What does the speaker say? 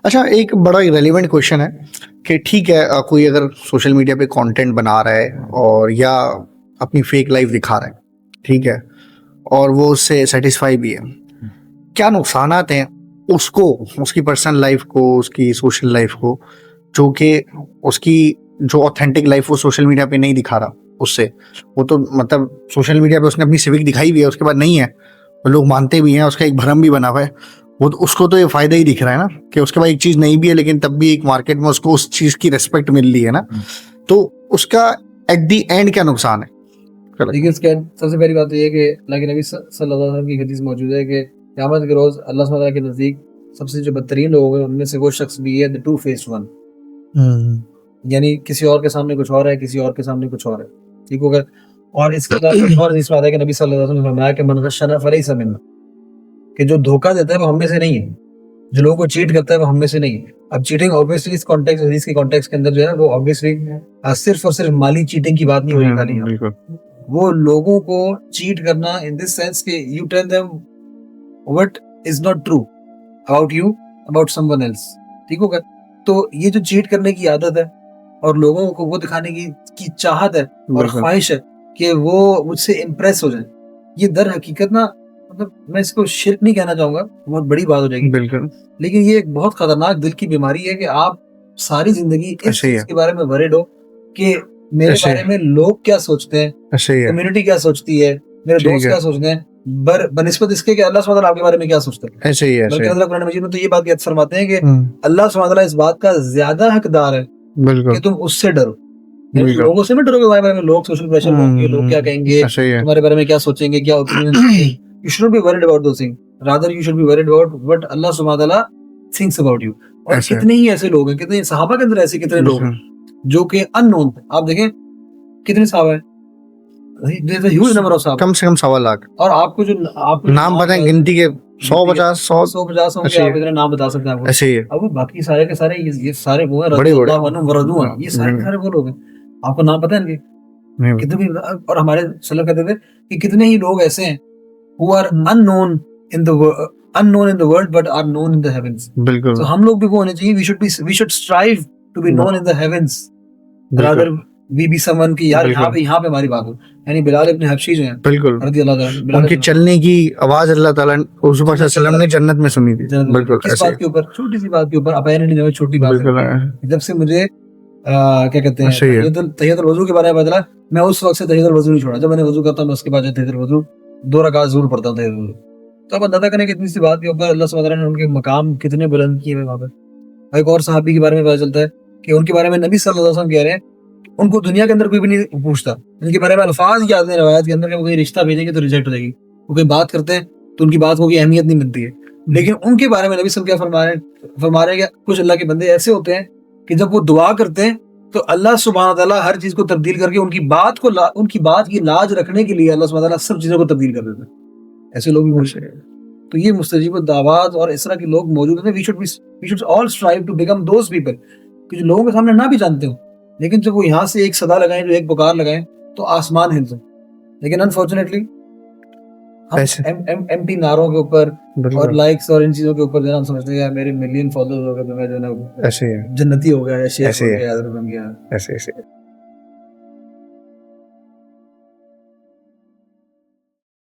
اچھا ایک بڑا ریلیونٹ کوشچن ہے کہ ٹھیک ہے کوئی اگر سوشل میڈیا پہ کانٹینٹ بنا رہا ہے اور یا اپنی فیک لائف دکھا رہا ہے، ٹھیک ہے، اور وہ اس سے سیٹسفائی بھی ہے، کیا نقصانات ہیں اس کو، اس کی پرسنل لائف کو، اس کی سوشل لائف کو، جو کہ اس کی جو اوتھینٹک لائف وہ سوشل میڈیا پہ نہیں دکھا رہا اس سے، وہ تو مطلب سوشل میڈیا پہ اس نے اپنی سوک دکھائی بھی ہے، اس کے بعد نہیں ہے، لوگ مانتے بھی ہیں، اس کا ایک بھرم بھی بنا ہوا ہے، وہ تو اس کو تو یہ فائدہ ہی دکھ رہا ہے نا کہ اس کے بعد ایک چیز نہیں بھی ہے لیکن تب بھی ایک مارکیٹ میں اس کو اس چیز کی ریسپیکٹ مل رہی ہے نا، تو اس کا ایٹ دی اینڈ کیا نقصان ہے؟ دیکھیے اس کے سب سے پہلی بات تو یہ ہے کہ اللہ کے نبی صلی اللہ علیہ وسلم کی حدیث موجود ہے کہ قیامت کے روز اللہ سبحانہ وتعالیٰ کے نزدیک سب سے جو بدترین لوگ ہیں ان میں سے وہ شخص بھی ہے the two faced one، یعنی کسی اور کے سامنے کچھ اور ہے، کسی اور کے سامنے کچھ اور ہے، ٹھیک ہوگا۔ اور اس کے علاوہ اور حدیث میں آتا ہے کہ نبی صلی اللہ علیہ وسلم نے فرمایا کہ من غشنا فلیس منا، کہ جو دھوکہ دیتا ہے وہ ہم میں سے نہیں ہے، جو لوگوں کو چیٹ کرتا ہے وہ ہم میں سے نہیں ہے۔ اب چیٹنگ obviously اس کانٹیکس حدیث کے کانٹیکس کے اندر جو ہے وہ obviously صرف اور صرف مالی چیٹنگ کی بات نہیں ہوئی خالی، وہ لوگوں کو چیٹ کرنا ان دس سینس کہ you tell them what is not true about you about someone else, ٹھیک ہوگا۔ تو یہ جو چیٹ کرنے کی عادت ہے اور لوگوں کو وہ دکھانے کی چاہت ہے اور خواہش ہے کہ وہ مجھ سے امپریس ہو جائیں، یہ در حقیقت نا مطلب میں اس کو شرک نہیں کہنا چاہوں گا، بہت بڑی بات ہو جائے گی بالکل، لیکن یہ ایک بہت خطرناک دل کی بیماری ہے کہ آپ ساری زندگی اس چیز کے بارے میں ورڈ ہو کہ میرے بارے میں لوگ کیا سوچتے ہیں، کمیونٹی کیا سوچتی ہے، میرے دوست کیا سوچتے ہیں، بنسبت اس کے کہ اللہ سبحانہ وتعالیٰ آپ کے بارے میں کیا سوچتا ہے۔ ایسے ہی ہے، بلکہ اللہ قرآن مجید میں تو یہ بات یاد فرماتے ہیں کہ اللہ سبحانہ وتعالیٰ اس بات کا زیادہ حقدار ہے کہ تم اس سے ڈرو، لوگوں سے میں ڈرو کہ بارے میں لوگ سوشل پریشر ہوں گے، لوگ کیا کہیں گے، تمہارے بارے میں کیا سوچیں گے، کیا اوپینین ہیں۔ You shouldn't be worried about those things. Rather you should be worried about what Allah subhanahu wa ta'ala thinks about you. اور کتنے ہی ایسے لوگ ہیں، کتنے صحابہ کے اندر ایسے کتنے لوگ ہیں جو کہ unknown تھے، آپ دیکھیں کتنے صحابہ ہیں، there's a huge number of صحابہ، کم سے کم 1.25 لاکھ، اور آپ کو جو آپ نام پتہ ہے گنتی کے 150 ہوں گے، آپ اتنے نام بتا سکتے ہیں آپ کو، ایسے ہی ہے۔ اب وہ باقی سارے کے سارے یہ سارے وہ ہیں رضی اللہ عنہم ورضوا عنہ، یہ سارے کے سارے وہ لوگ ہیں، آپ کو نام پتہ ہے ان کے کتنے بھی، اور ہمارے سلف کہتے تھے کہ کتنے ہی لوگ ایسے ہیں who are unknown in the world but are known in the heavens. بالکل، تو ہم لوگ بھی وہ ہونے چاہیے، we should strive to be known in the heavens rather we be someone کی یار یہاں پہ ہماری بات ہو، یعنی بلال ابن حبشی جو ہیں بالکل رضی اللہ تعالیٰ ان کی چلنے کی آواز اللہ تعالیٰ حضور صلی اللہ علیہ وسلم نے جنت میں سنی تھی، بالکل کس بات کے اوپر، چھوٹی سی بات کے اوپر، اپیرنٹلی چھوٹی بات ہے، جب سے مجھے کیا کہتے ہیں تحیۃ الوضو کے بارے میں بدلا، میں اس وقت سے تحیۃ الوضو نہیں چھوڑا، جب میں نے وضو کرتا ہوں اس کے بعد تحیۃ الوضو 2 رکعت ضرور پڑھتا ہوں۔ تو اب اندازہ کریں کہ اتنی سی بات کے اوپر اللہ سبحانہ وتعالیٰ نے ان کے مقام کتنے بلند کیے ہوئے وہاں پہ۔ ایک اور صحابی کے بارے میں پتہ چلتا ہے کہ ان کے بارے میں نبی صلی اللہ علیہ وسلم کہہ رہے ہیں ان کو دنیا کے اندر کوئی بھی نہیں پوچھتا، ان کے بارے میں الفاظ یاد ہیں روایت کے اندر کہ وہ کوئی رشتہ بھیجیں گے تو ریجیکٹ ہو جائے گی، وہ کوئی بات کرتے ہیں تو ان کی بات کو کوئی اہمیت نہیں ملتی ہے، لیکن ان کے بارے میں نبی صلی اللہ علیہ وسلم کیا فرما رہے ہیں کہ کچھ اللہ کے بندے ایسے ہوتے ہیں کہ جب وہ دعا کرتے ہیں تو اللہ سبحانہ تعالیٰ ہر چیز کو تبدیل کر کے ان کی بات کی لاج رکھنے کے لیے اللہ سبحانہ تعالیٰ سب چیزوں کو تبدیل کر دیتے ہیں، ایسے لوگ بھی ہوتے ہیں۔ تو یہ مستجیب الدعوات اور اس طرح کے لوگ موجود ہیں، we should all strive to become those people کہ جو لوگوں کے سامنے نہ بھی جانتے ہوں، لیکن جب وہ یہاں سے ایک صدا لگائیں، جو ایک پکار لگائیں تو آسمان ہل جائیں، لیکن انفارچونیٹلی ہم ایمٹی نعروں کے اوپر اور لائکس اور ان چیزوں کے اوپر جو ہے ہم سمجھتے ہیں میرے ملین فالوورز ہو گئے تو میں جو ہے نا جنتی ہو گیا یا شیخ ہو گیا یا بن گیا، ایسے